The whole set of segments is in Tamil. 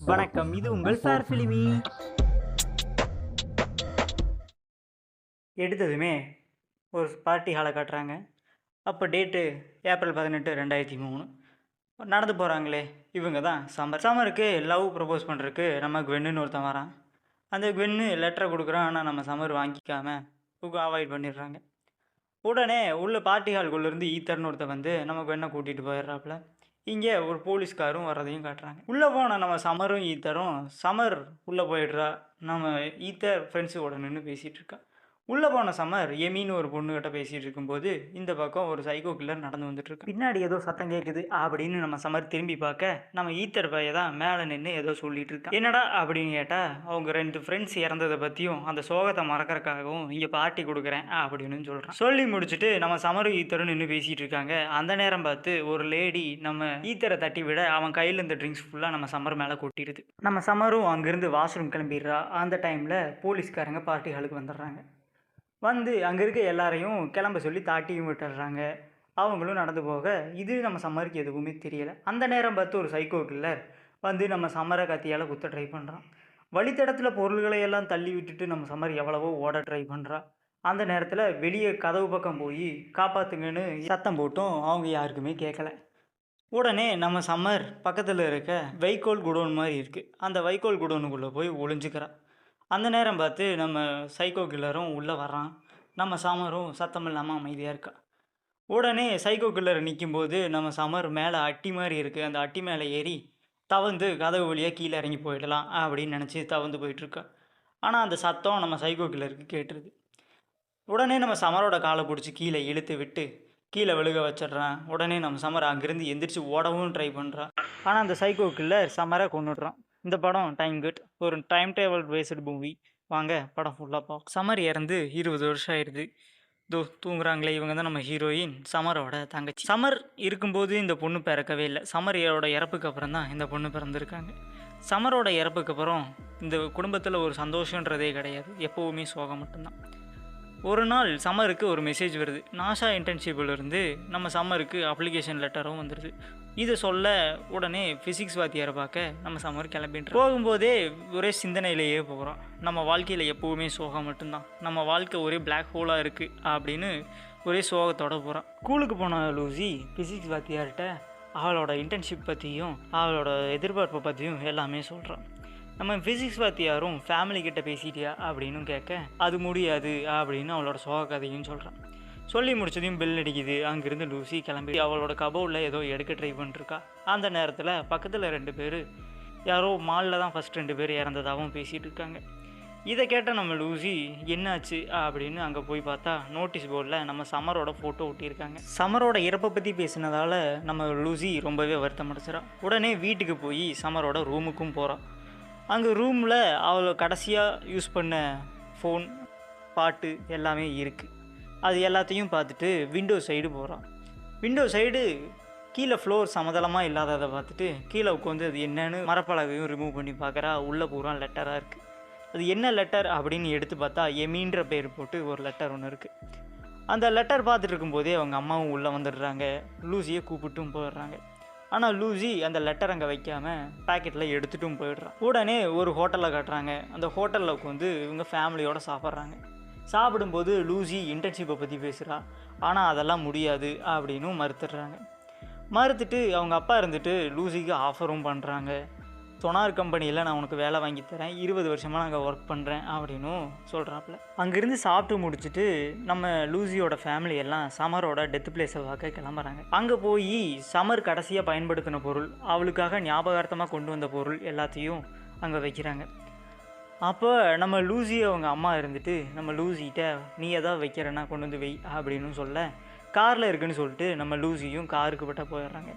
வணக்கம், இது உங்கள் ஃபேர் ஃபிலிமி. எடுத்ததுமே ஒரு பார்ட்டி ஹாலை காட்டுறாங்க. அப்போ டேட்டு ஏப்ரல் 18, 2003. நடந்து போகிறாங்களே இவங்க தான் சமர். சமருக்கு லவ் ப்ரப்போஸ் பண்ணுறதுக்கு நம்ம குவென்னுன்னு ஒருத்தன் வரான். அந்த குவென்னு லெட்டரை கொடுக்குறான். ஆனால் நம்ம சமர் வாங்கிக்காமல் அவாய்ட் பண்ணிடுறாங்க. உடனே உள்ள பார்ட்டி ஹால்குள்ளேருந்து ஈத்தர்னு ஒருத்தன் வந்து நம்ம குவென்னை கூட்டிகிட்டு போயிடுறாப்புல. இங்கே ஒரு போலீஸ்காரும் வர்றதையும் காட்டுறாங்க. உள்ளே போன நம்ம சமரும் ஈத்தரும், சமர் உள்ளே போயிடுறா. நம்ம ஈத்தர் ஃப்ரெண்ட்ஸுக்கூட நின்று பேசிகிட்டு இருக்கா. உள்ளே போன சமர் எமின்னு ஒரு பொண்ணுகிட்ட பேசிகிட்டு இருக்கும்போது இந்த பக்கம் ஒரு சைக்கோ கில்லர் நடந்து வந்துட்டுருக்கு. பின்னாடி ஏதோ சத்தம் கேட்குது அப்படின்னு நம்ம சமர் திரும்பி பார்க்க நம்ம ஈத்தர் பைய தான் மேலே நின்று ஏதோ சொல்லிட்டு இருக்கான். என்னடா அப்படின்னு கேட்டால் அவங்க 2 ஃப்ரெண்ட்ஸ் இறந்ததை பற்றியும் அந்த சோகத்தை மறக்கறக்காகவும் இங்கே பார்ட்டி கொடுக்குறேன் அப்படின்னு சொல்கிறான். சொல்லி முடிச்சுட்டு நம்ம சமரும் ஈத்தரும் நின்று பேசிகிட்டு இருக்காங்க. அந்த நேரம் பார்த்து ஒரு லேடி நம்ம ஈத்தரை தட்டி விட அவன் கையில் இருந்த ட்ரிங்க்ஸ் ஃபுல்லாக நம்ம சமர் மேலே கொட்டிடுது. நம்ம சமரும் அங்கேருந்து வாஷ்ரூம் கிளம்பிடுறா. அந்த டைமில் போலீஸ்காரங்க பார்ட்டி ஹாலுக்கு வந்துடுறாங்க. வந்து அங்கே இருக்க எல்லாரையும் கிளம்ப சொல்லி தாட்டியும் விட்டுடுறாங்க. அவங்களும் நடந்து போக இது நம்ம சம்மருக்கு எதுவுமே தெரியலை. அந்த நேரம் பார்த்து ஒரு சைக்கோ கில்லர் வந்து நம்ம சம்மரை கத்தியால் குத்த ட்ரை பண்ணுறான். வழித்தடத்தில் பொருள்களை எல்லாம் தள்ளி விட்டுட்டு நம்ம சம்மர் எவ்வளவோ ஓட ட்ரை பண்ணுறா. அந்த நேரத்தில் வெளியே கதவு பக்கம் போய் காப்பாற்றுங்கன்னு சத்தம் போட்டும் அவங்க யாருக்குமே கேட்கல. உடனே நம்ம சம்மர் பக்கத்தில் இருக்க வைக்கோல் குடோன் மாதிரி இருக்குது, அந்த வைக்கோல் குடோனுக்குள்ளே போய் ஒளிஞ்சுக்கிறா. அந்த நேரம் பார்த்து நம்ம சைக்கோ கில்லரும் உள்ளே வர்றான். நம்ம சமரும் சத்தம் இல்லாமல் அமைதியாக இருக்கா. உடனே சைக்கோ கில்லர் நிற்கும்போது நம்ம சமர் மேலே அட்டி மாதிரி இருக்குது, அந்த அட்டி மேலே ஏறி தவந்து கதவு வழியாக கீழே இறங்கி போயிடலாம் அப்படின்னு நினச்சி தவந்து போயிட்டுருக்கா. ஆனால் அந்த சத்தம் நம்ம சைக்கோ கில்லருக்கு கேட்டுருது. உடனே நம்ம சமரோட காலை பிடிச்சி கீழே இழுத்து விட்டு கீழே விழுக வச்சிட்றான். உடனே நம்ம சமர் அங்கேருந்து எந்திரிச்சு ஓடவும் ட்ரை பண்ணுறான். ஆனால் அந்த சைக்கோ கில்லர் சமரை கொண்டுடுறான். இந்த படம் டைம் கட், ஒரு டைம் டேபிள் பேஸ்டு மூவி. வாங்க படம் ஃபுல்லாக பார்ப்போம். சமர் இறந்து 20 வருஷம் ஆயிடுது. தூங்குறாங்களே இவங்க தான் நம்ம ஹீரோயின் சமரோட தங்கச்சி. சமர் இருக்கும்போது இந்த பொண்ணு பிறக்கவே இல்லை. சமரோட இறப்புக்கு அப்புறம் தான் இந்த பொண்ணு பிறந்திருக்காங்க. சமரோட இறப்புக்கு அப்புறம் இந்த குடும்பத்தில் ஒரு சந்தோஷன்றதே கிடையாது, எப்போவுமே சோகம் மட்டும்தான். ஒரு நாள் சம்மருக்கு ஒரு மெசேஜ் வருது. நாசா இன்டர்ன்ஷிப்பிலிருந்து நம்ம சம்மருக்கு அப்ளிகேஷன் லெட்டரும் வந்துடுது. இதை சொல்ல உடனே ஃபிசிக்ஸ் வாத்தியாரை பார்க்க நம்ம சம்மர் கிளம்பிட்டு போகும்போதே ஒரே சிந்தனையிலேயே போகிறோம். நம்ம வாழ்க்கையில் எப்போவுமே சோகம் மட்டும்தான், நம்ம வாழ்க்கை ஒரே பிளாக் ஹோலாக இருக்குது அப்படின்னு ஒரே சோகத்தோடு போகிறான். ஸ்கூலுக்கு போன லூசி ஃபிசிக்ஸ் வாத்தியார்கிட்ட அவளோட இன்டர்ன்ஷிப் பற்றியும் அவளோட எதிர்பார்ப்பை பற்றியும் எல்லாமே சொல்கிறான். நம்ம ஃபிசிக்ஸ் வாத்தியாரும் ஃபேமிலிக்கிட்ட பேசிட்டியா அப்படின்னு கேட்க அது முடியாது அப்படின்னு அவளோட சோக கதையும் சொல்கிறான். சொல்லி முடிச்சதையும் பெல் அடிக்குது. அங்கேருந்து லூசி கிளம்பி அவளோட கபோர்டில் ஏதோ எடுக்க ட்ரை பண்ணிருக்கா. அந்த நேரத்தில் பக்கத்தில் 2 பேர் யாரோ மாலில் தான் ஃபஸ்ட் 2 பேர் இறந்ததாகவும் பேசிகிட்டு இருக்காங்க. இதை கேட்ட நம்ம லூசி என்னாச்சு அப்படின்னு அங்கே போய் பார்த்தா நோட்டீஸ் போர்டில் நம்ம சமரோட ஃபோட்டோ ஒட்டியிருக்காங்க. சமரோட இறப்பை பற்றி பேசினதால் நம்ம லூசி ரொம்பவே வருத்தம் அடைச்சிடா. உடனே வீட்டுக்கு போய் சமரோட ரூமுக்கும் போகிறான். அங்கே ரூமில் அவளை கடைசியாக யூஸ் பண்ண ஃபோன், பாட்டு எல்லாமே இருக்குது. அது எல்லாத்தையும் பார்த்துட்டு விண்டோ சைடு போகிறான். விண்டோ சைடு கீழே ஃப்ளோர் சமதளமாக இல்லாததை பார்த்துட்டு கீழே உட்காந்து அது என்னன்னு மரப்பலகையும் ரிமூவ் பண்ணி பார்க்குறா. உள்ளே பூரா லெட்டராக இருக்குது. அது என்ன லெட்டர் அப்படின்னு எடுத்து பார்த்தா எமின்ற பேர் போட்டு ஒரு லெட்டர் ஒன்று இருக்குது. அந்த லெட்டர் பார்த்துட்டு இருக்கும்போதே அவங்க அம்மாவும் உள்ளே வந்துடுறாங்க. லூசியை கூப்பிட்டும் போயிடுறாங்க. ஆனால் லூசி அந்த லெட்டர் அங்கே வைக்காமல் பேக்கெட்டில் எடுத்துகிட்டும் போயிடுறான். உடனே ஒரு ஹோட்டலில் காட்டுறாங்க. அந்த ஹோட்டலில் உட்காந்து இவங்க ஃபேமிலியோடு சாப்பிட்றாங்க. சாப்பிடும்போது லூசி இன்டர்ன்ஷிப்பை பற்றி பேசுகிறா. ஆனால் அதெல்லாம் முடியாது அப்படின்னு மறுத்துட்டு அவங்க அப்பா இருந்துட்டு லூசிக்கு ஆஃபரும் பண்ணுறாங்க. சொனார் கம்பெனியில் நான் உனக்கு வேலை வாங்கி தரேன், 20 வருஷமாக நான் அங்கே ஒர்க் பண்ணுறேன் அப்படின்னும் சொல்கிறாப்புல. அங்கேருந்து சாப்பிட்டு முடிச்சுட்டு நம்ம லூசியோட ஃபேமிலி எல்லாம் சமரோட டெத் பிளேஸை பார்க்க கிளம்புறாங்க. அங்கே போய் சமர் கடைசியாக பயன்படுத்தின பொருள், அவளுக்காக ஞாபகார்த்தமாக கொண்டு வந்த பொருள் எல்லாத்தையும் அங்கே வைக்கிறாங்க. அப்போ நம்ம லூசி அவங்க அம்மா இருந்துட்டு நம்ம லூசிகிட்ட நீ எதாவது வைக்கிறேன்னா கொண்டு வந்து வை அப்படின்னு சொல்ல காரில் இருக்குன்னு சொல்லிட்டு நம்ம லூசியும் காருக்கு பட்ட போயிடுறாங்க.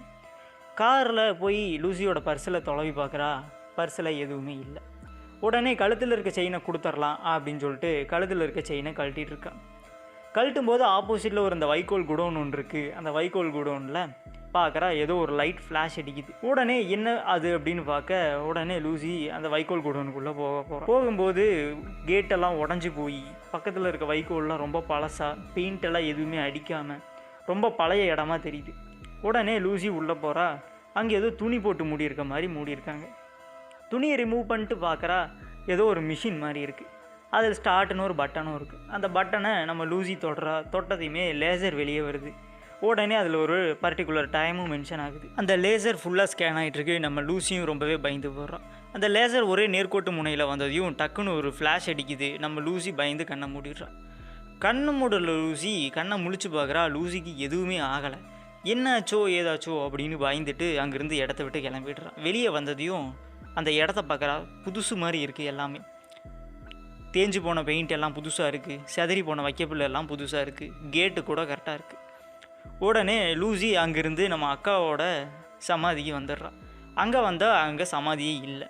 காரில் போய் லூசியோட பர்ஸில் தொலைவி பார்க்குறா. பர்ஸில் எதுவுமே இல்லை. உடனே கழுத்தில் இருக்க செயினை கொடுத்துர்லாம் அப்படின்னு சொல்லிட்டு கழுத்தில் இருக்க செயினை கழட்டிகிட்டு இருக்கான். கழட்டும் போது ஆப்போசிட்டில் ஒரு இந்த வைக்கோல் குடோன் ஒன்று இருக்குது. அந்த வைக்கோல் குடோனில் பார்க்குறா ஏதோ ஒரு லைட் ஃப்ளாஷ் அடிக்குது. உடனே என்ன அது அப்படின்னு பார்க்க உடனே லூசி அந்த வைக்கோல் குடோனுக்குள்ளே போகும்போது கேட்டெல்லாம் உடஞ்சி போய் பக்கத்தில் இருக்க வைக்கோல்லாம் ரொம்ப பழசாக, பெயிண்டெல்லாம் எதுவுமே அடிக்காமல் ரொம்ப பழைய இடமா தெரியுது. உடனே லூசி உள்ளே போகிறா. அங்கே ஏதோ துணி போட்டு மூடியிருக்க மாதிரி மூடியிருக்காங்க. துணியை ரிமூவ் பண்ணிட்டு பார்க்குறா ஏதோ ஒரு மிஷின் மாதிரி இருக்குது. அதில் ஸ்டார்ட்னு ஒரு பட்டனும் இருக்குது. அந்த பட்டனை நம்ம லூசி தொட்டதையுமே லேசர் வெளியே வருது. உடனே அதில் ஒரு பர்டிகுலர் டைமும் மென்ஷன் ஆகுது. அந்த லேசர் ஃபுல்லாக ஸ்கேன் ஆகிட்டுருக்கு. நம்ம லூசியும் ரொம்பவே பயந்து போடுறோம். அந்த லேசர் ஒரே நேர்கோட்டு முனையில் வந்ததையும் டக்குன்னு ஒரு ஃப்ளாஷ் அடிக்குது. நம்ம லூசி பயந்து கண்ணை மூடிடுறான். கண்ணு மூடல லூசி கண்ணை முழிச்சு பார்க்குறா. லூசிக்கு எதுவுமே ஆகலை. என்னாச்சோ ஏதாச்சோ அப்படின்னு பயந்துட்டு அங்கேருந்து இடத்த விட்டு கிளம்பிடுறான். வெளியே வந்ததையும் அந்த இடத்த பார்க்குறா. புதுசு மாதிரி இருக்குது. எல்லாமே தேஞ்சு போன பெயிண்ட் எல்லாம் புதுசாக இருக்குது. செதறி போன வைக்கப்புல் எல்லாம் புதுசாக இருக்குது. கேட்டு கூட கரெக்டாக இருக்குது. உடனே லூசி அங்கேருந்து நம்ம அக்காவோட சமாதிக்கு வந்துடுறான். அங்கே வந்தால் அங்கே சமாதியே இல்லை.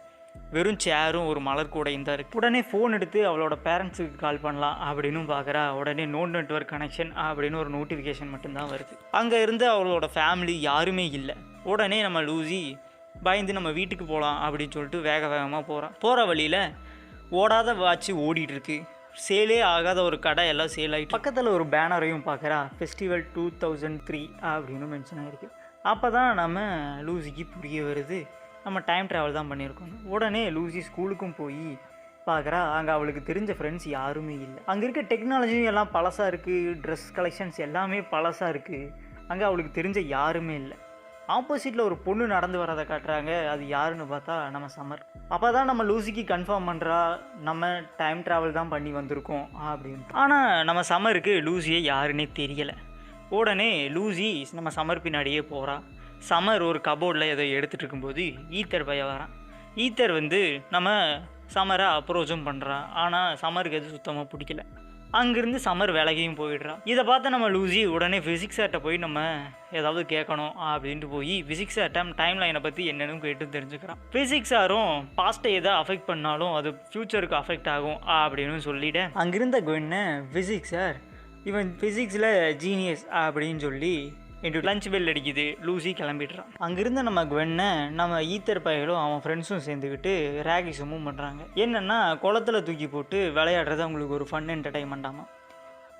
வெறும் சேரும் ஒரு மலர் கூடையும் தான் இருக்குது. உடனே ஃபோன் எடுத்து அவளோட பேரண்ட்ஸுக்கு கால் பண்ணலாம் அப்படின்னு பார்க்குறா. உடனே நோ நெட்வொர்க் கனெக்ஷன் அப்படின்னு ஒரு நோட்டிஃபிகேஷன் மட்டும்தான் வருது. அங்கே இருந்து அவளோட ஃபேமிலி யாருமே இல்லை. உடனே நம்ம லூசி பயந்து நம்ம வீட்டுக்கு போகலாம் அப்படின்னு சொல்லிட்டு வேக வேகமாக போகிறான். போகிற வழியில் ஓடாத வாட்சி ஓடிட்டுருக்கு. சேலே ஆகாத ஒரு கடை எல்லாம் சேல் ஆகிட்டு பக்கத்தில் ஒரு பேனரையும் பார்க்குறா. ஃபெஸ்டிவல் 2003 அப்படின்னு மென்ஷன் ஆகிருக்கு. அப்போ தான் நம்ம லூசிக்கு புரிய வருது நம்ம டைம் ட்ராவல் தான் பண்ணியிருக்கோம். உடனே லூசி ஸ்கூலுக்கும் போய் பார்க்குறா. அங்கே அவளுக்கு தெரிஞ்ச ஃப்ரெண்ட்ஸ் யாருமே இல்லை. அங்கே இருக்க டெக்னாலஜியும் எல்லாம் பழசாக இருக்குது. ட்ரெஸ் கலெக்ஷன்ஸ் எல்லாமே பழசாக இருக்குது. அங்கே அவளுக்கு தெரிஞ்ச யாருமே இல்லை. ஆப்போசிட்டில் ஒரு பொண்ணு நடந்து வரதை காட்டுறாங்க. அது யாருன்னு பார்த்தா நம்ம சம்மர். அப்போ தான் நம்ம லூசிக்கு கன்ஃபார்ம் பண்ணுறா நம்ம டைம் ட்ராவல் தான் பண்ணி வந்திருக்கோம் அப்படின்னு. ஆனால் நம்ம சம்மருக்கு லூசியை யாருன்னே தெரியலை. உடனே லூசி நம்ம சம்மர் பின்னாடியே போகிறா. சம்மர் ஒரு கபோர்டில் ஏதோ எடுத்துகிட்டு இருக்கும்போது ஈத்தர் பையன் வரான். ஈத்தர் நம்ம சம்மரை அப்ரோச்சும் பண்ணுறான். ஆனால் சம்மருக்கு எது சுத்தமாக பிடிக்கல. அங்கேருந்து சம்மர் வேலைக்கையும் போயிடுறான். இதை பார்த்து நம்ம லூசி உடனே ஃபிசிக்ஸ் சார்ட்ட போய் நம்ம ஏதாவது கேட்கணும் அப்படின்ட்டு போய் ஃபிசிக்ஸ் சார்ட்ட டைம் லைனை பற்றி என்னென்னு கேட்டு தெரிஞ்சுக்கிறான். ஃபிசிக்ஸ் சாரும் பாஸ்ட்டை எதை அஃபெக்ட் பண்ணாலும் அது ஃப்யூச்சருக்கு அஃபெக்ட் ஆகும் அப்படின்னு சொல்லிவிட்டு அங்கிருந்த குவென்னை ஃபிசிக்ஸ் சார் இவன் ஃபிசிக்ஸில் ஜீனியஸ் அப்படின்னு சொல்லி இன்று லஞ்ச் பெல் அடிக்குது. லூசி கிளம்பிடுறான். அங்கிருந்த நம்ம குவென்னை நம்ம ஈத்தர் பையலும் அவன் ஃப்ரெண்ட்ஸும் சேர்ந்துக்கிட்டு ரேகிசமும் பண்ணுறாங்க. என்னென்னா குளத்தில் தூக்கி போட்டு விளையாடுறது அவங்களுக்கு ஒரு ஃபன் என்டர்டைன்மெண்ட்டாமா.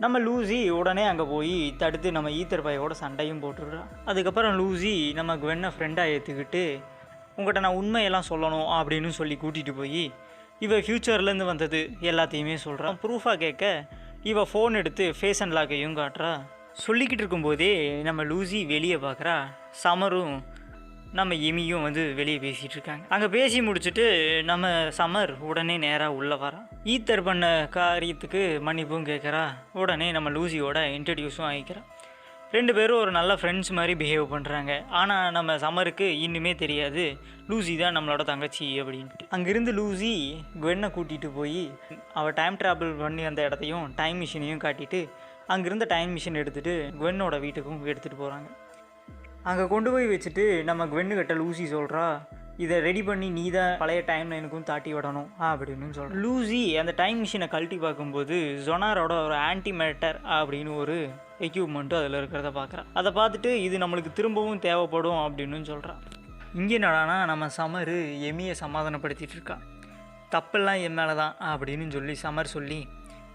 நம்ம லூசி உடனே அங்கே போய் தடுத்து நம்ம ஈத்தர் பையோட சண்டையும் போட்டுடுறான். அதுக்கப்புறம் லூசி நம்ம குவென்னை ஃப்ரெண்டாக ஏற்றுக்கிட்டு உங்கள்கிட்ட நான் உண்மையெல்லாம் சொல்லணும் அப்படின்னு சொல்லி கூட்டிகிட்டு போய் இவள் ஃப்யூச்சர்லேருந்து வந்தது எல்லாத்தையுமே சொல்கிறான். ப்ரூஃபாக கேட்க இவள் ஃபோன் எடுத்து ஃபேஸ் அண்ட் லாக்கையும் காட்டுறா. சொல்லிக்கிட்டு இருக்கும்போதே நம்ம லூசி வெளியே பார்க்குறா. சமரும் நம்ம எமியும் வெளியே பேசிகிட்டு இருக்காங்க. அங்கே பேசி முடிச்சுட்டு நம்ம சம்மர் உடனே நேராக உள்ளே வரான். ஈத்தர் பண்ண காரியத்துக்கு மன்னிப்பும் கேட்குறா. உடனே நம்ம லூசியோட இன்ட்ரடியூஸும் ஆகிக்கிறான். ரெண்டு பேரும் ஒரு நல்ல ஃப்ரெண்ட்ஸ் மாதிரி பிஹேவ் பண்ணுறாங்க. ஆனால் நம்ம சம்மருக்கு இன்னுமே தெரியாது லூசி தான் நம்மளோட தங்கச்சி அப்படின்ட்டு. அங்கேருந்து லூசி குவென்னை கூட்டிகிட்டு போய் அவள் டைம் ட்ராவல் பண்ணி அந்த இடத்தையும் டைம் மிஷினையும் காட்டிட்டு அங்கேருந்த டைம் மிஷின் எடுத்துகிட்டு குவென்னோட வீட்டுக்கும் எடுத்துகிட்டு போகிறாங்க. அங்கே கொண்டு போய் வச்சுட்டு நம்ம குவென்னுக்கிட்ட லூசி சொல்கிறா இதை ரெடி பண்ணி நீ தான் பழைய டைம் லைனுக்கும் தாட்டி விடணும் அப்படின்னு சொல்கிறேன். லூசி அந்த டைம் மிஷினை கழட்டி பார்க்கும்போது ஜொனாரோட ஒரு ஆன்டி மேட்டர் அப்படின்னு ஒரு எக்யூப்மெண்ட்டும் அதில் இருக்கிறத பார்க்குறான். அதை பார்த்துட்டு இது நம்மளுக்கு திரும்பவும் தேவைப்படும் அப்படின்னு சொல்கிறான். இங்கே என்னடானா நம்ம சம்மர் எமியை சமாதானப்படுத்திகிட்டு இருக்கான். தப்பெல்லாம் என் மேலே தான் அப்படின்னு சொல்லி சம்மர் சொல்லி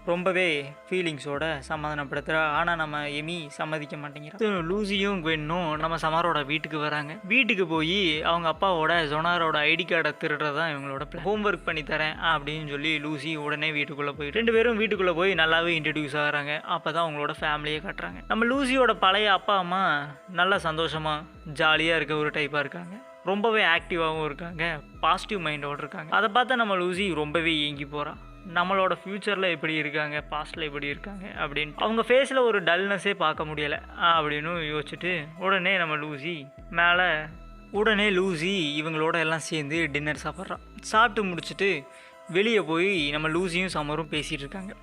ரொம்பவே ஃபீலிங்ஸோட சமாதானப்படுத்துகிறா. ஆனால் நம்ம எமி சம்மதிக்க மாட்டேங்கிறா. லூசியும் குவென்னும் நம்ம சம்மரோட வீட்டுக்கு வராங்க. வீட்டுக்கு போய் அவங்க அப்பாவோட ஜொனாரோட ஐடி கார்டை திருடுறதான் இவங்களோட ஹோம்ஒர்க் பண்ணி தரேன் அப்படின்னு சொல்லி லூசி உடனே வீட்டுக்குள்ளே போய் ரெண்டு பேரும் வீட்டுக்குள்ளே போய் நல்லாவே இன்ட்ரடியூஸ் ஆகிறாங்க. அப்போ தான் அவங்களோட ஃபேமிலியை காட்டுறாங்க. நம்ம லூசியோட பழைய அப்பா அம்மா நல்லா சந்தோஷமாக ஜாலியாக இருக்க ஒரு டைப்பாக இருக்காங்க. ரொம்பவே ஆக்டிவாகவும் இருக்காங்க. பாசிட்டிவ் மைண்டோடு இருக்காங்க. அதை பார்த்தா நம்ம லூசி ரொம்பவே ஏங்கி போகிறான். நம்மளோட ஃப்யூச்சரில் எப்படி இருக்காங்க, பாஸ்ட்டில் எப்படி இருக்காங்க அப்படின்னு அவங்க ஃபேஸில் ஒரு டல்னஸே பார்க்க முடியலை அப்படின்னு யோசிச்சுட்டு உடனே லூசி இவங்களோட எல்லாம் சேர்ந்து டின்னர் சாப்பிட்றான். சாப்பிட்டு முடிச்சுட்டு வெளியே போய் நம்ம லூசியும் சம்மரும் பேசிகிட்டு இருக்காங்க.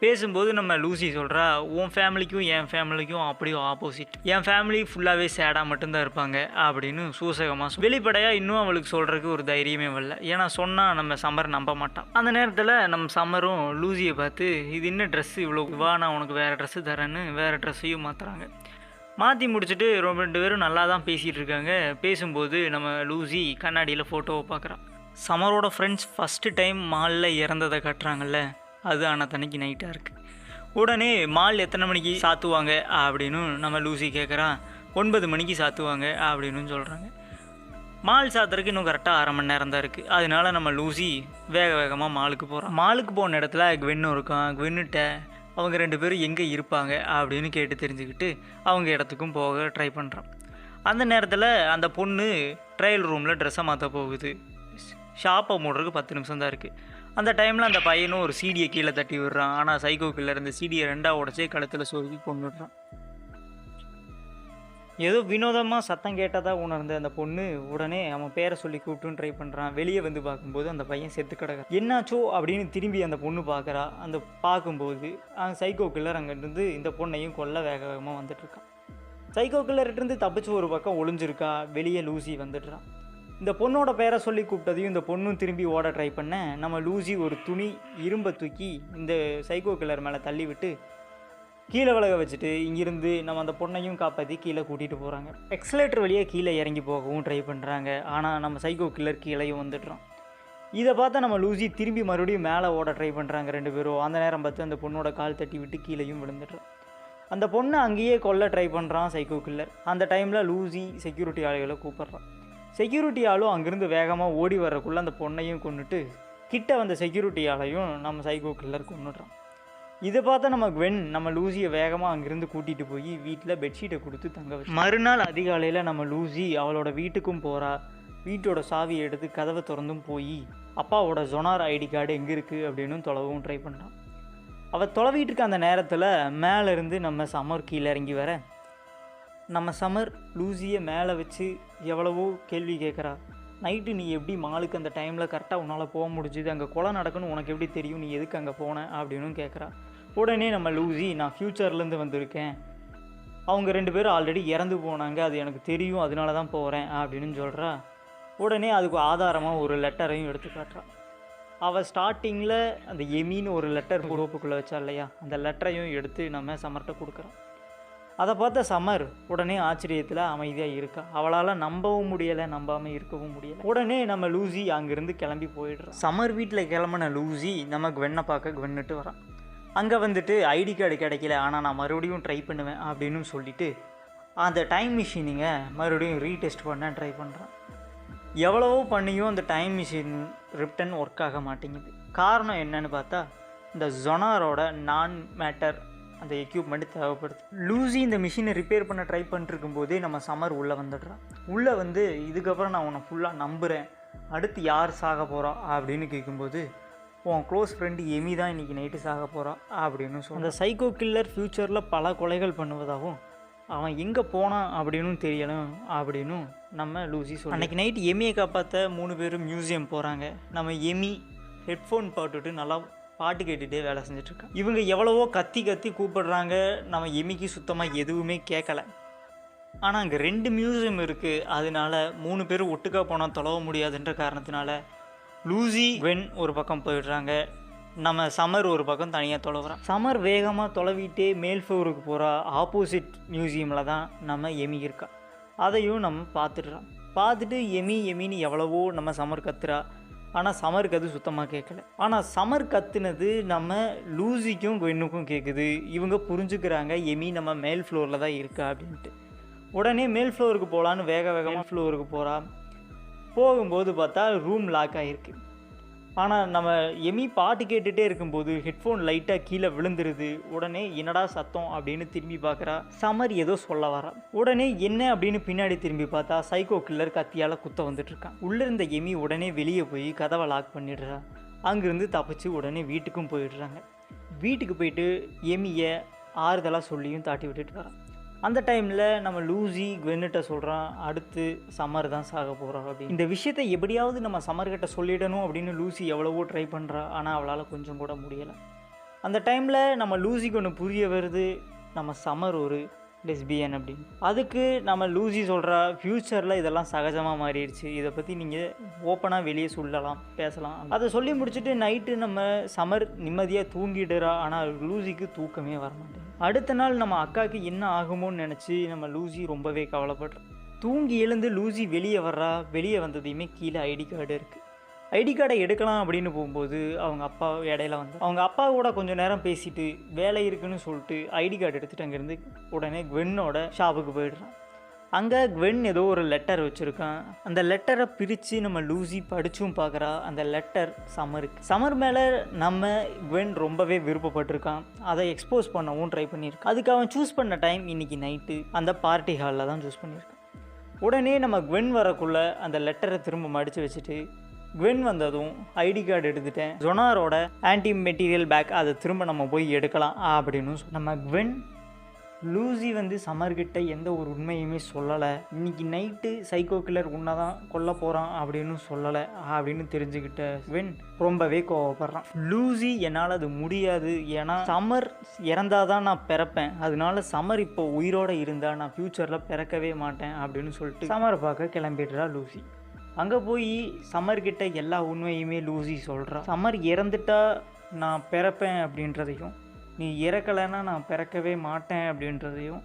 பேசும்போது நம்ம லூசி சொல்கிறா உன் ஃபேமிலிக்கும் என் ஃபேமிலிக்கும் அப்படியே ஆப்போசிட். என் ஃபேமிலி ஃபுல்லாகவே சேடாக மட்டும்தான் இருப்பாங்க அப்படின்னு சூசகமாக வெளிப்படையாக இன்னும் அவளுக்கு சொல்கிறதுக்கு ஒரு தைரியமே வரல. ஏன்னா சொன்னால் நம்ம சம்மர் நம்ப மாட்டான். அந்த நேரத்தில் நம்ம சம்மரும் லூசியை பார்த்து இது இன்னும் ட்ரெஸ்ஸு இவ்வளோ வா நான் உனக்கு வேறு ட்ரெஸ்ஸு தரேன்னு வேறு ட்ரெஸ்ஸையும் மாற்றுறாங்க. மாற்றி முடிச்சுட்டு ரெண்டு பேரும் நல்லா தான் பேசிகிட்டு இருக்காங்க. பேசும்போது நம்ம லூசி கண்ணாடியில் ஃபோட்டோவை பார்க்குறான். சம்மரோட ஃப்ரெண்ட்ஸ் ஃபஸ்ட்டு டைம் மாலில் இறந்ததை கட்டுறாங்கல்ல, அது அன்னத்தன்னைக்கு நைட்டாக இருக்குது. உடனே மால் எத்தனை மணிக்கு சாத்துவாங்க அப்படின்னு நம்ம லூசி கேட்குறான். 9 மணிக்கு சாத்துவாங்க அப்படின்னு சொல்கிறாங்க. மால் சாத்துறதுக்கு இன்னும் கரெக்டாக 1/2 மணி நேரம் தான் இருக்குது. அதனால நம்ம லூசி வேக வேகமாக மாலுக்கு போகிறோம். மாலுக்கு போன இடத்துல குவென்னும் இருக்கான். குவென்னுட்ட அவங்க 2 பேரும் எங்கே இருப்பாங்க அப்படின்னு கேட்டு தெரிஞ்சுக்கிட்டு அவங்க இடத்துக்கும் போக ட்ரை பண்ணுறான். அந்த நேரத்தில் அந்த பொண்ணு ட்ரையல் ரூமில் ட்ரெஸ்ஸை மாற்ற போகுது. ஷாப்பை மூடுறதுக்கு 10 நிமிஷம் தான் இருக்குது. அந்த டைமில் அந்த பையனும் ஒரு சீடியை கீழே தட்டி விடுறான். ஆனால் சைக்கோ கில்லர் இந்த சீடியை 2ஆக உடச்சி கழுத்தில் சொருகி கொண்டுடுறான். ஏதோ வினோதமாக சத்தம் கேட்டதாக உணர்ந்த அந்த பொண்ணு உடனே அவன் பேரை சொல்லி கூப்பிட்டுன்னு ட்ரை பண்ணுறான். வெளியே வந்து பார்க்கும்போது அந்த பையன் செத்து கிடக்குறான். என்னாச்சோ அப்படின்னு திரும்பி அந்த பொண்ணு பார்க்குறா. அந்த பார்க்கும்போது சைக்கோ கில்லர் அங்கேருந்து இந்த பொண்ணையும் கொல்ல வேக வேகமாக வந்துட்டுருக்கான். சைக்கோ கில்லர்கிட்டருந்து தப்பிச்சு ஒரு பக்கம் ஒளிஞ்சிருக்கா. வெளியே லூசி வந்துடுறான். இந்த பொண்ணோட பேரை சொல்லி கூப்பிட்டதையும் இந்த பொண்ணும் திரும்பி ஓட ட்ரை பண்ண நம்ம லூசி ஒரு துணி இரும்பை தூக்கி இந்த சைக்கோ கில்லர் மேலே தள்ளி விட்டு கீழே விலக வச்சுட்டு இங்கிருந்து நம்ம அந்த பொண்ணையும் காப்பாற்றி கீழே கூட்டிகிட்டு போகிறாங்க. எக்ஸலேட்டர் வழியாக கீழே இறங்கி போகவும் ட்ரை பண்ணுறாங்க. ஆனால் நம்ம சைக்கோ கில்லர் கீழேயும் வந்துடுறான். இதை பார்த்தா நம்ம லூசி திரும்பி மறுபடியும் மேலே ஓட ட்ரை பண்ணுறாங்க 2 பேரும். அந்த நேரம் பார்த்து அந்த பொண்ணோட கால் தட்டி விட்டு கீழேயும் விழுந்துடுறான். அந்த பொண்ணை அங்கேயே கொல்ல ட்ரை பண்ணுறான் சைக்கோ கில்லர். அந்த டைமில் லூசி செக்யூரிட்டி ஆளுகளை கூப்பிட்றான். செக்யூரிட்டி ஆளும் அங்கேருந்து வேகமாக ஓடி வர்றக்குள்ளே அந்த பொண்ணையும் கொண்டுட்டு கிட்ட வந்த செக்யூரிட்டி ஆளையும் நம்ம சைக்கோ கில்லர் கொண்டுடுறான். இதை பார்த்தா நம்ம குவென் நம்ம லூசியை வேகமாக அங்கேருந்து கூட்டிகிட்டு போய் வீட்டில் பெட்ஷீட்டை கொடுத்து தங்க வச்சு மறுநாள் அதிகாலையில் நம்ம லூசி அவளோட வீட்டுக்கும் போகிறா. வீட்டோட சாவியை எடுத்து கதவை திறந்தும் போய் அப்பாவோட ஜொனார் ஐடி கார்டு எங்கே இருக்குது அப்படின்னு தொலைவும் ட்ரை பண்ணுறான். அவள் தொலைவிட்டு இருக்க அந்த நேரத்தில் மேலேருந்து நம்ம சமர் கீழே இறங்கி வர நம்ம சமர் லூசியை மேலே வச்சு எவ்வளவோ கேள்வி கேட்குறா. நைட்டு நீ எப்படி மாலுக்கு அந்த டைமில் கரெக்டாக உன்னால் போக முடிஞ்சுது, அங்கே கொலை நடக்குன்னு உனக்கு எப்படி தெரியும், நீ எதுக்கு அங்கே போன அப்படின்னு கேட்குறா. உடனே நம்ம லூசி நான் ஃப்யூச்சர்லேருந்து வந்திருக்கேன், அவங்க 2 பேரும் ஆல்ரெடி இறந்து போனாங்க, அது எனக்கு தெரியும், அதனால தான் போகிறேன் அப்படின்னு சொல்கிறா. உடனே அதுக்கு ஆதாரமாக ஒரு லெட்டரையும் எடுத்து காட்டுறான். அவள் ஸ்டார்டிங்கில் அந்த எமின்னு ஒரு லெட்டர் ரோப்புக்குள்ளே வச்சா இல்லையா, அந்த லெட்டரையும் எடுத்து நம்ம சமர்கிட்ட கொடுக்குறோம். அதை பார்த்த சமர் உடனே ஆச்சரியத்தில் அமைதியாக இருக்கா. அவளால் நம்பவும் முடியலை, நம்பாமல் இருக்கவும் முடியலை. உடனே நம்ம லூசி அங்கேருந்து கிளம்பி போயிடுறோம். சமர் வீட்டில் கிளம்பின லூசி நம்ம குவென்னை பார்க்க குவென்னுட்டு வரான். அங்கே வந்துட்டு ஐடி கார்டு கிடைக்கல, ஆனால் நான் மறுபடியும் ட்ரை பண்ணுவேன் அப்படின்னு சொல்லிவிட்டு அந்த டைம் மிஷினிங்க மறுபடியும் ரீடெஸ்ட் பண்ண ட்ரை பண்ணுறான். எவ்வளவோ பண்ணியும் அந்த டைம் மிஷின் ரிட்டன் ஒர்க் ஆக மாட்டேங்குது. காரணம் என்னன்னு பார்த்தா இந்த ஜொனாரோட நான் மேட்டர் அந்த எக்யூப்மெண்ட் தேவைப்படுது. லூசி இந்த மிஷினை ரிப்பேர் பண்ண ட்ரை பண்ணிருக்கும் போதே நம்ம சமர் உள்ளே வந்துடுறான். உள்ளே வந்து இதுக்கப்புறம் நான் உன்னை ஃபுல்லாக நம்புகிறேன், அடுத்து யார் சாக போகிறா அப்படின்னு கேட்கும்போது உன் க்ளோஸ் ஃப்ரெண்டு எமி தான் இன்றைக்கி நைட்டு சாக போகிறா அப்படின்னு சொல்லி அந்த சைக்கோ கில்லர் ஃப்யூச்சரில் பல கொலைகள் பண்ணுவதாகவும் அவன் எங்கே போனான் அப்படின்னு தெரியணும் அப்படின்னு நம்ம லூசி சொல்லி அன்றைக்கி நைட்டு எமியை காப்பாற்ற 3 பேரும் மியூசியம் போகிறாங்க. நம்ம எமி ஹெட்ஃபோன் போட்டுட்டு நல்லா பாட்டு கேட்டுகிட்டே வேலை செஞ்சிட்ருக்கான். இவங்க எவ்வளவோ கத்தி கத்தி கூப்பிடுறாங்க, நம்ம எமிக்கு சுத்தமாக எதுவுமே கேட்கலை. ஆனால் அங்கே 2 மியூசியம் இருக்குது, அதனால 3 பேரும் ஒட்டுக்கா போனால் தொலைவ முடியாதுன்ற காரணத்தினால லூசி குவென் ஒரு பக்கம் போயிடுறாங்க. நம்ம சமர் ஒரு பக்கம் தனியாக தொலைவுறான். சமர் வேகமாக தொலைவிட்டே மேல் ஃப்ளோருக்கு போகிறா. ஆப்போசிட் மியூசியமில் தான் நம்ம எமி இருக்கா. அதையும் நம்ம பார்த்துடுறான். பார்த்துட்டு எமின்னு எவ்வளவோ நம்ம சமர் கத்துறா. ஆனால் சமருக்கு அது சுத்தமாக கேட்கல. ஆனால் சமர் கத்துனது நம்ம லூசிக்கும் குவென்னுக்கும் கேட்குது. இவங்க புரிஞ்சுக்கிறாங்க எமி நம்ம மேல் ஃப்ளோரில் தான் இருக்கா அப்படின்ட்டு. உடனே மேல் ஃப்ளோருக்கு போகலான்னு வேகமாக ஃப்ளோருக்கு போகிறா. போகும்போது பார்த்தா ரூம் லாக் ஆகிருக்கு. ஆனால் நம்ம எமி பாட்டு கேட்டுகிட்டே இருக்கும்போது ஹெட்ஃபோன் லைட்டாக கீழே விழுந்துருது. உடனே என்னடா சத்தம் அப்படின்னு திரும்பி பார்க்குறா. சமர் ஏதோ சொல்ல வரா. உடனே என்ன அப்படின்னு பின்னாடி திரும்பி பார்த்தா சைக்கோ கில்லர் கத்தியால் குத்த வந்துட்டுருக்கான். உள்ளே இருந்த எமி உடனே வெளியே போய் கதவை லாக் பண்ணிடுறா. அங்கேருந்து தப்பிச்சு உடனே வீட்டுக்கும் போயிடுறாங்க. வீட்டுக்கு போயிட்டு எமியை ஆறுதலாக சொல்லியும் தாட்டி விட்டுட்டு வரான். அந்த டைமில் நம்ம லூசி குவென்னுட்ட சொல்கிறான், அடுத்து சமர் தான் சாக போகிறான் அப்படின்னு. இந்த விஷயத்தை எப்படியாவது நம்ம சமர்கிட்ட சொல்லிடணும் அப்படின்னு லூசி எவ்வளவோ ட்ரை பண்ணுறா. ஆனால் அவளால் கொஞ்சம் கூட முடியலை. அந்த டைமில் நம்ம லூசிக்கு ஒன்று புரிய வருது, நம்ம சமர் ஒரு லெஸ்பியன் அப்படின்னு. அதுக்கு நம்ம லூசி சொல்கிறா, ஃப்யூச்சரில் இதெல்லாம் சகஜமாக மாறிடுச்சு, இதை பற்றி நீங்கள் ஓப்பனாக வெளியே சொல்லலாம், பேசலாம். அதை சொல்லி முடிச்சுட்டு நைட்டு நம்ம சமர் நிம்மதியாக தூங்கிடுறா. ஆனால் லூசிக்கு தூக்கமே வர மாட்டேங்குது. அடுத்த நாள் நம்ம அக்காவுக்கு என்ன ஆகுமோன்னு நினச்சி நம்ம லூசி ரொம்பவே கவலைப்படுறோம். தூங்கி எழுந்து லூசி வெளியே வர்றா. வெளியே வந்ததையுமே கீழே ஐடி கார்டு இருக்குது. ஐடி கார்டை எடுக்கலாம் அப்படின்னு போகும்போது அவங்க அப்பா இடையில வந்து அவங்க அப்பா கூட கொஞ்சம் நேரம் பேசிட்டு வேலை இருக்குன்னு சொல்லிட்டு ஐடி கார்டு எடுத்துகிட்டு அங்கேருந்து உடனே குவென்னோட ஷாப்புக்கு போயிடுறான். அங்கே குவென் ஏதோ ஒரு லெட்டர் வச்சுருக்கான். அந்த லெட்டரை பிரித்து நம்ம லூசி படித்தும் பார்க்குறா. அந்த லெட்டர் சம்மர் மேலே நம்ம குவென் ரொம்பவே விருப்பப்பட்டிருக்கான். அதை எக்ஸ்போஸ் பண்ணவும் ட்ரை பண்ணியிருக்கான். அதுக்கு அவன் சூஸ் பண்ண டைம் இன்றைக்கி நைட்டு அந்த பார்ட்டி ஹாலில் தான் சூஸ் பண்ணியிருக்கான். உடனே நம்ம குவென் வரக்குள்ளே அந்த லெட்டரை திரும்ப மடித்து வச்சுட்டு குவென் வந்ததும் ஐடி கார்டு எடுத்துட்டேன், ஜொனாரோட ஆன்டி மெட்டீரியல் பேக் அதை திரும்ப நம்ம போய் எடுக்கலாம் அப்படின்னு நம்ம குவென் லூசி சம்மர்கிட்ட எந்த ஒரு உண்மையுமே சொல்லலை. இன்றைக்கி நைட்டு சைக்கோ கில்லர் உன்னை தான் கொல்ல போகிறான் அப்படின்னு சொல்லலை அப்படின்னு தெரிஞ்சுக்கிட்ட குவென் ரொம்பவே கோவப்படுறான். லூசி என்னால் அது முடியாது, ஏன்னா சம்மர் இறந்தாதான் நான் பிறப்பேன், அதனால சம்மர் இப்போ உயிரோடு இருந்தால் நான் ஃப்யூச்சரில் பிறக்கவே மாட்டேன் அப்படின்னு சொல்லிட்டு சம்மரை பார்க்க கிளம்பிடுறா லூசி. அங்கே போய் சம்மர்கிட்ட எல்லா உண்மையுமே லூசி சொல்கிறா. சம்மர் இறந்துட்டா நான் பிறப்பேன் அப்படின்றதையும், நீ இறக்கலைன்னா நான் பிறக்கவே மாட்டேன் அப்படின்றதையும்,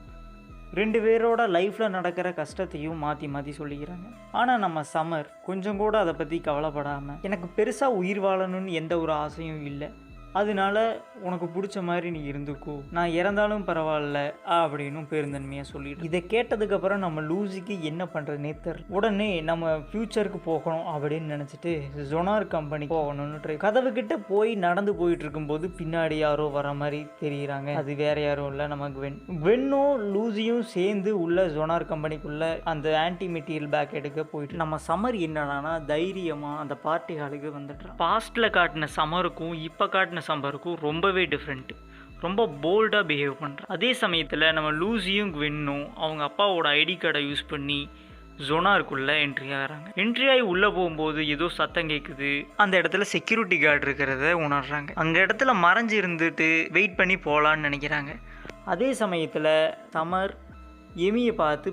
2 பேரோட லைஃப்பில் நடக்கிற கஷ்டத்தையும் மாற்றி மாற்றி சொல்லிக்கிறாங்க. ஆனால் நம்ம சம்மர் கொஞ்சம் கூட அதை பற்றி கவலைப்படாமல், எனக்கு பெருசாக உயிர் வாழணும்னு எந்த ஒரு ஆசையும் இல்லை, அதனால உனக்கு பிடிச்ச மாதிரி நீ இருந்துக்கோ, நான் இறந்தாலும் பரவாயில்ல அப்படின்னு பெருந்தன்மையாக சொல்லிட்டு. இதை கேட்டதுக்கப்புறம் நம்ம லூசிக்கு என்ன பண்ணுறதுனே தெரியல. உடனே நம்ம ஃப்யூச்சருக்கு போகணும் அப்படின்னு நினச்சிட்டு ஜொனார் கம்பெனி போகணும்னு ட்ரை. கதவு கிட்ட போய் நடந்து போயிட்டு இருக்கும்போது பின்னாடி யாரோ வர மாதிரி தெரியுறாங்க. அது வேற யாரும் இல்லை, நம்ம குவென்னும் லூசியும் சேர்ந்து உள்ள ஜொனார் கம்பெனிக்குள்ள அந்த ஆன்டி மெட்டீரியல் பேக் எடுக்க போயிட்டு நம்ம சம்மர் என்னன்னா தைரியமாக அந்த பார்ட்டி ஹாலுக்கு வந்துடுறான். பாஸ்டில் காட்டின சம்மருக்கும் இப்போ காட்டின சம்மருக்கும் ரொம்பவே டிஃப்ரெண்ட்டு. ரொம்ப போல்டாக பிஹேவ் பண்ணுறான். அதே சமயத்தில் நம்ம லூசியும் குவென்னும் அவங்க அப்பாவோட ஐடி கார்டை யூஸ் பண்ணி ஜொனாருக்குள்ளே என்ட்ரி ஆகிறாங்க. என்ட்ரி ஆகி உள்ளே போகும்போது ஏதோ சத்தம் கேட்குது. அந்த இடத்துல செக்யூரிட்டி கார்டு இருக்கிறத உணர்றாங்க. அந்த இடத்துல மறைஞ்சு இருந்துட்டு வெயிட் பண்ணி போகலான்னு நினைக்கிறாங்க. அதே சமயத்தில் சம்மர் எமியை பார்த்து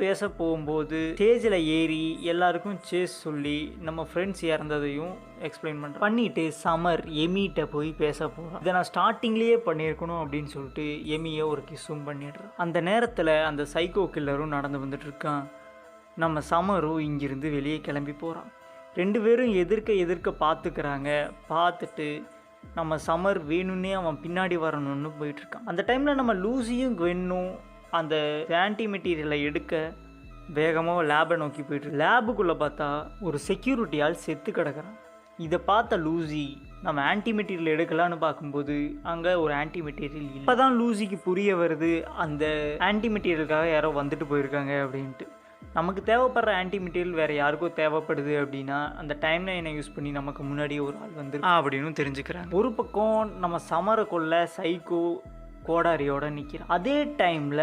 பேச போகும்போது ஸ்டேஜில் ஏறி எல்லாருக்கும் சேஸ் சொல்லி நம்ம ஃப்ரெண்ட்ஸ் இறந்ததையும் எக்ஸ்பிளைன் பண்ணிட்டு சம்மர் எமிகிட்ட போய் பேச போகிறான். இதை நான் ஸ்டார்டிங்லேயே பண்ணியிருக்கணும் அப்படின்னு சொல்லிட்டு எமியை ஒரு கிஸ்ஸும் பண்ணிடுறான். அந்த நேரத்தில் அந்த சைக்கோ கில்லரும் நடந்து வந்துட்டு இருக்கான். நம்ம சம்மரும் இங்கிருந்து வெளியே கிளம்பி போகிறான். 2 பேரும் எதிர்க்க பார்த்துக்கிறாங்க. பார்த்துட்டு நம்ம சம்மர் வேணும்னே அவன் பின்னாடி வரணும்னு போயிட்டுருக்கான். அந்த டைமில் நம்ம லூசியும் குவென்னும் அந்த ஆன்டி மெட்டீரியலை எடுக்க வேகமாக லேபை நோக்கி போயிட்டு, லேபுக்குள்ளே பார்த்தா ஒரு செக்யூரிட்டியால் செத்து கிடக்கிறான். இதை பார்த்த லூசி நம்ம ஆன்டி மெட்டீரியல் எடுக்கலான்னு பார்க்கும்போது அங்கே ஒரு ஆன்டி மெட்டீரியல் இல்லை. இப்போ தான் லூசிக்கு புரிய வருது அந்த ஆன்டி மெட்டீரியலுக்காக யாரோ வந்துட்டு போயிருக்காங்க அப்படின்ட்டு. நமக்கு தேவைப்படுற ஆன்டி மெட்டீரியல் வேறு யாருக்கும் தேவைப்படுது அப்படின்னா அந்த டைமில் என்ன யூஸ் பண்ணி நமக்கு முன்னாடியே ஒரு ஆள் வந்து அப்படின்னு தெரிஞ்சுக்கிறாங்க. ஒரு பக்கம் நம்ம சம்மரை கொள்ள சைக்கோ கோடாரியோட நிற்கிறான். அதே டைமில்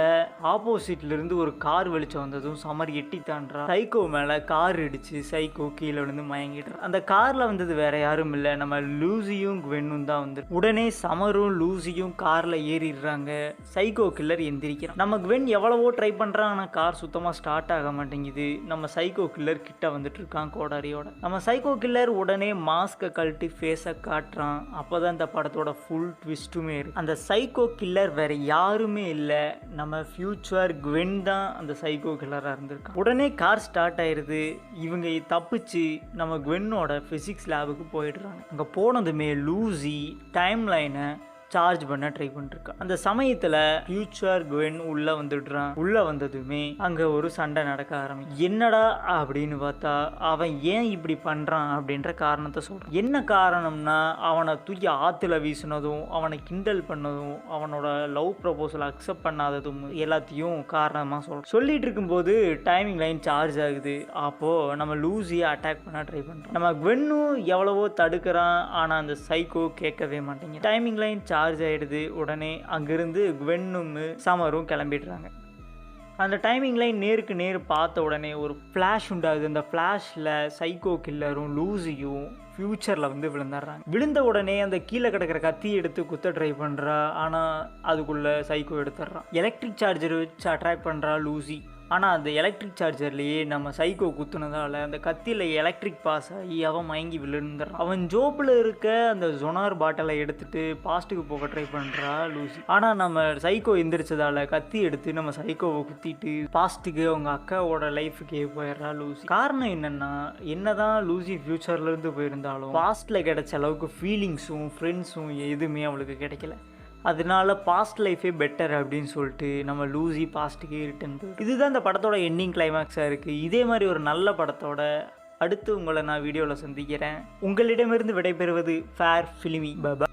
ஆப்போசிட்லேருந்து ஒரு கார் வெளிச்சம் வந்ததும் சம்மர் எட்டி தாண்டா. சைக்கோ மேலே கார் இடிச்சு சைக்கோ கீழே விழுந்து மயங்கிடுறான். அந்த காரில் வந்தது வேற யாரும் இல்லை, நம்ம லூசியும் குவென்னும் தான் வந்து. உடனே சம்மரும் லூசியும் காரில் ஏறிடுறாங்க. Psycho killer எந்திரிக்கிறான். நம்ம குவென் எவ்வளவோ ட்ரை பண்ணுறான், ஆனால் கார் சுத்தமாக ஸ்டார்ட் ஆக மாட்டேங்குது. நம்ம சைக்கோ கில்லர் கிட்ட வந்துட்டு இருக்கான் கோடாரியோட. நம்ம சைக்கோ கில்லர் உடனே மாஸ்கை கழட்டி ஃபேஸை காட்டுறான். அப்போ தான் இந்த படத்தோட ஃபுல் ட்விஸ்ட்டுமே இருக்கு. அந்த சைக்கோ கில்லர் வேற யாருமே இல்லை, நம்ம ஃபியூச்சர் குவென் தான் அந்த சைக்கோ கில்லராக இருந்திருக்கான். உடனே கார் ஸ்டார்ட் ஆயிடுது. இவங்க தப்பிச்சு நம்ம குவென்னோட ஃபிசிக்ஸ் லேபுக்கு போயிடுறாங்க. அங்கே போனதுமே லூசி டைம் லைனை சார்ஜ் பண்ண ட்ரை பண்ணிருக்கா. அந்த சமயத்தில் ஃபியூச்சர் குவென் உள்ளே வந்துடுறான். உள்ளே வந்ததுமே அங்கே ஒரு சண்டை நடக்க ஆரம்பிக்கும். என்னடா அப்படின்னு பார்த்தா அவன் ஏன் இப்படி பண்ணுறான் அப்படின்ற காரணத்தை சொல்கிறான். என்ன காரணம்னா அவனை தூக்கி ஆற்றுல வீசினதும், அவனை கிண்டல் பண்ணதும், அவனோட லவ் ப்ரப்போசலை அக்செப்ட் பண்ணாததும் எல்லாத்தையும் காரணமாக சொல்லிட்டு இருக்கும்போது டைமிங் லைன் சார்ஜ் ஆகுது. அப்போது நம்ம லூசியை அட்டாக் பண்ண ட்ரை பண்ணுறோம். நம்ம குவென்னும் எவ்வளவோ தடுக்கிறான், ஆனால் அந்த சைக்கோ கேட்கவே மாட்டேங்க. டைமிங் லைன் சார்ஜ் ஆகிடுது. உடனே அங்கேருந்து குவென்னும் சம்மரும் கிளம்பிடுறாங்க. அந்த டைமிங் லைன் நேருக்கு நேர் பார்த்த உடனே ஒரு ஃப்ளாஷ் உண்டாகுது. அந்த ஃப்ளாஷில் சைக்கோ கில்லரும் லூசியும் ஃப்யூச்சரில் விழுந்துடுறாங்க. விழுந்த உடனே அந்த கீழே கிடக்கிற கத்தி எடுத்து குத்த ட்ரை பண்ணுறா. ஆனால் அதுக்குள்ளே சைக்கோ எடுத்துடுறான். எலக்ட்ரிக் சார்ஜர் வச்சு அட்ராக்ட் பண்ணுறா லூசி. ஆனால் அந்த எலக்ட்ரிக் சார்ஜர்லேயே நம்ம சைக்கோ குத்துனதால் அந்த கத்தியில் எலக்ட்ரிக் பாஸ் ஆகி அவன் மயங்கி விழுந்துடுறான். அவன் ஜோப்பில் இருக்க அந்த ஜொனார் பாட்டிலை எடுத்துகிட்டு பாஸ்ட்டுக்கு போக ட்ரை பண்ணுறா லூசி. ஆனால் நம்ம சைக்கோ எந்திரிச்சதால் கத்தி எடுத்து நம்ம சைக்கோவை குத்திட்டு பாஸ்ட்டுக்கு அவங்க அக்காவோட லைஃபுக்கே போயிடுறா லூசி. காரணம் என்னென்னா, என்னதான் லூசி ஃப்யூச்சர்லேருந்து போயிருந்தாலும் பாஸ்ட்டில் கிடைச்ச அளவுக்கு ஃபீலிங்ஸும் ஃப்ரெண்ட்ஸும் எதுவுமே அவளுக்கு கிடைக்கல. அதனால பாஸ்ட் லைஃபே பெட்டர் அப்படின்னு சொல்லிட்டு நம்ம லூசி பாஸ்ட்டுக்கே ரிட்டர்ன். இதுதான் இந்த படத்தோட எண்டிங் கிளைமேக்ஸாக இருக்குது. இதே மாதிரி ஒரு நல்ல படத்தோட அடுத்து உங்களை நான் வீடியோவில் சந்திக்கிறேன். உங்களிடமிருந்து விடைபெறுவது ஃபேர் ஃபிலிமி. பாபா.